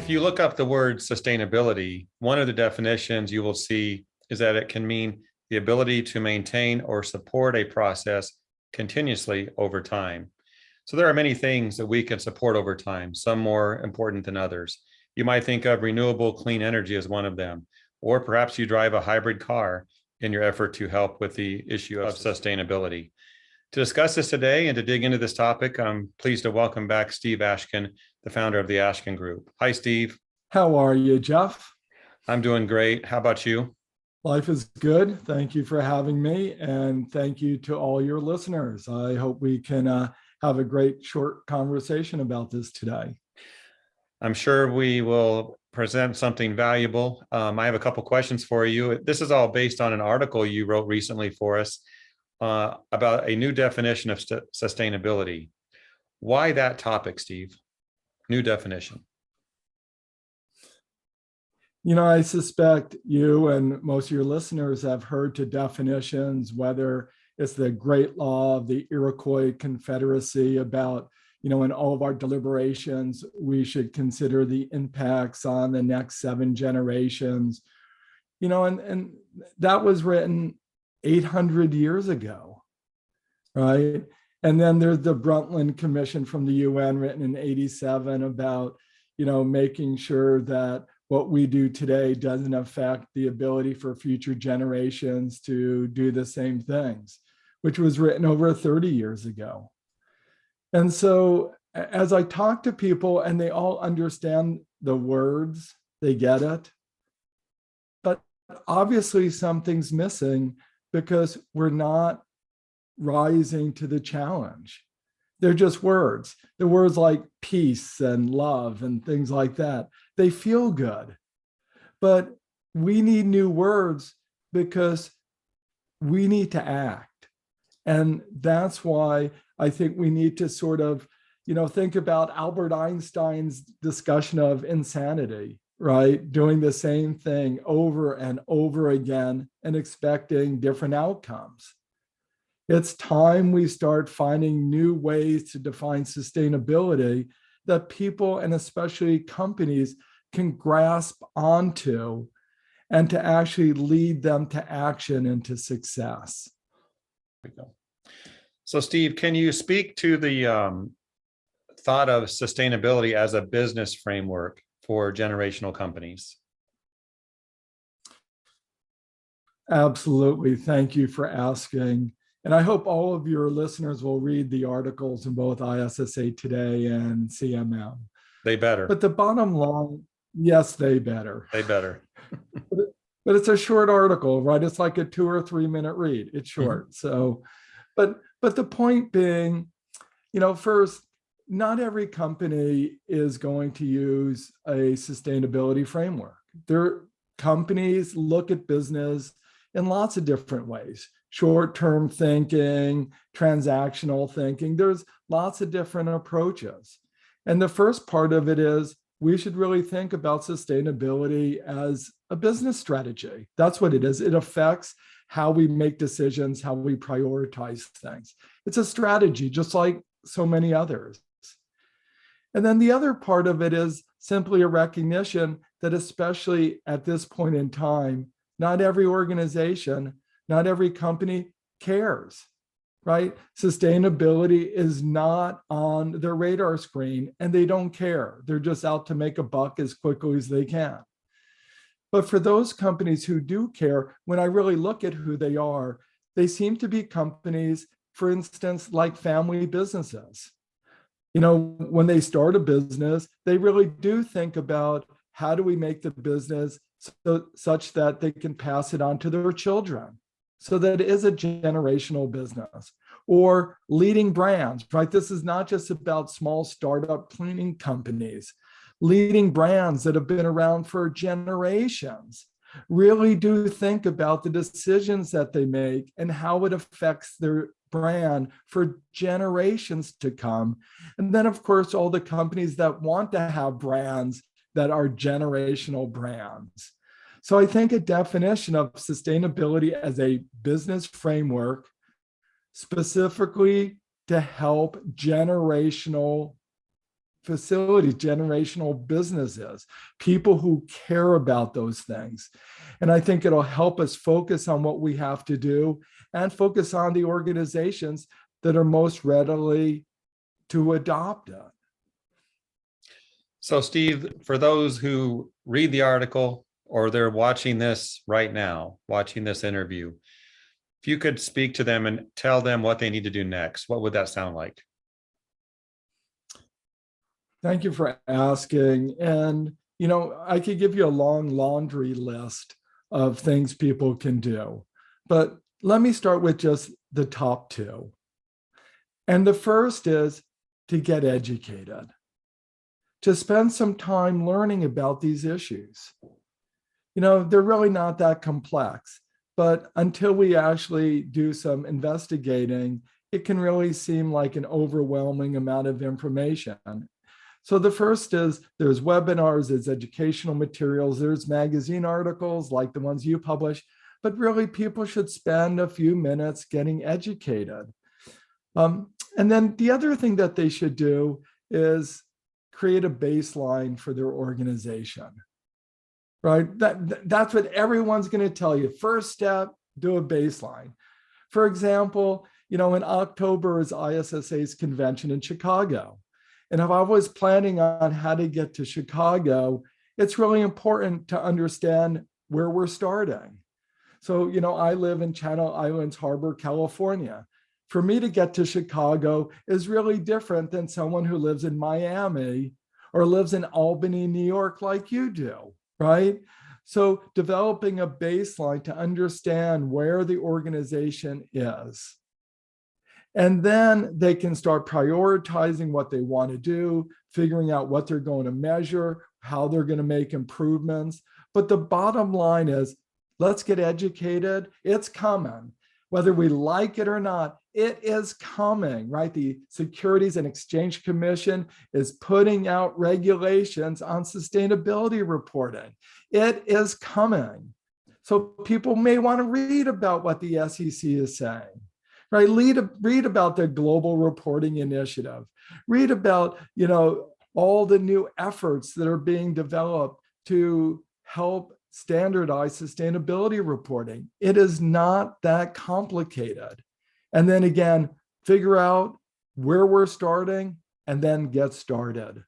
If you look up the word sustainability, one of the definitions you will see is that it can mean the ability to maintain or support a process continuously over time. So there are many things that we can support over time, some more important than others. You might think of renewable clean energy as one of them, or perhaps you drive a hybrid car in your effort to help with the issue of sustainability. To discuss this today and to dig into this topic, I'm pleased to welcome back Steve Ashkin, the founder of the Ashkin Group. Hi, Steve. How are you, Jeff? I'm doing great. How about you? Life is good. Thank you for having me. And thank you to all your listeners. I hope we can have a great short conversation about this today. I'm sure we will present something valuable. I have a couple questions for you. This is all based on an article you wrote recently for us about a new definition of sustainability. Why that topic, Steve? New definition. You know, I suspect you and most of your listeners have heard to definitions, whether it's the great law of the Iroquois Confederacy about, in all of our deliberations, we should consider the impacts on the next 7 generations, and that was written 800 years ago, right? And then there's the Brundtland Commission from the UN written in 87 about, making sure that what we do today doesn't affect the ability for future generations to do the same things, which was written over 30 years ago. And so as I talk to people and they all understand the words, they get it, but obviously something's missing because we're not rising to the challenge. They're just words. The words like peace and love and things like that. They feel good, but we need new words because we need to act. And that's why I think we need to sort of, think about Albert Einstein's discussion of insanity, right? Doing the same thing over and over again and expecting different outcomes. It's time we start finding new ways to define sustainability that people and especially companies can grasp onto and to actually lead them to action and to success. There we go. So Steve, can you speak to the thought of sustainability as a business framework for generational companies? Absolutely. Thank you for asking. And I hope all of your listeners will read the articles in both ISSA Today and CMM. They better. But the bottom line, yes, they better. They better. But it's a short article, right? It's like a 2 or 3 minute read. It's short. Mm-hmm. So, but the point being, first, not every company is going to use a sustainability framework. Companies look at business in lots of different ways. Short-term thinking, transactional thinking. There's lots of different approaches. And the first part of it is we should really think about sustainability as a business strategy. That's what it is. It affects how we make decisions, how we prioritize things. It's a strategy, just like so many others. And then the other part of it is simply a recognition that especially at this point in time, not every organization, not every company cares, right? Sustainability is not on their radar screen and they don't care. They're just out to make a buck as quickly as they can. But for those companies who do care, when I really look at who they are, they seem to be companies, for instance, like family businesses. When they start a business, they really do think about how do we make the business such that they can pass it on to their children, so that it is a generational business. Or leading brands, right? This is not just about small startup cleaning companies. Leading brands that have been around for generations really do think about the decisions that they make and how it affects their brand for generations to come. And then, of course, all the companies that want to have brands that are generational brands. So I think a definition of sustainability as a business framework specifically to help generational facilities, generational businesses, people who care about those things. And I think it'll help us focus on what we have to do and focus on the organizations that are most readily to adopt it. So, Steve, for those who read the article or they're watching this right now, watching this interview, if you could speak to them and tell them what they need to do next, what would that sound like? Thank you for asking. And, I could give you a long laundry list of things people can do, but let me start with just the top two. And the first is to get educated, to spend some time learning about these issues. They're really not that complex, but until we actually do some investigating, it can really seem like an overwhelming amount of information. So the first is there's webinars, there's educational materials, there's magazine articles like the ones you publish, but really people should spend a few minutes getting educated. And then the other thing that they should do is create a baseline for their organization, right? That's what everyone's going to tell you. First step, do a baseline. For example, in October is ISSA's convention in Chicago. And if I was planning on how to get to Chicago, it's really important to understand where we're starting. So, I live in Channel Islands Harbor, California. For me to get to Chicago is really different than someone who lives in Miami or lives in Albany, New York, like you do, right? So developing a baseline to understand where the organization is. And then they can start prioritizing what they want to do, figuring out what they're going to measure, how they're going to make improvements. But the bottom line is, let's get educated. It's coming. Whether we like it or not, it is coming, right? The Securities and Exchange Commission is putting out regulations on sustainability reporting. It is coming. So people may want to read about what the SEC is saying, right? Read about the Global Reporting Initiative. Read about, all the new efforts that are being developed to help standardize sustainability reporting. It is not that complicated. And then again, figure out where we're starting and then get started.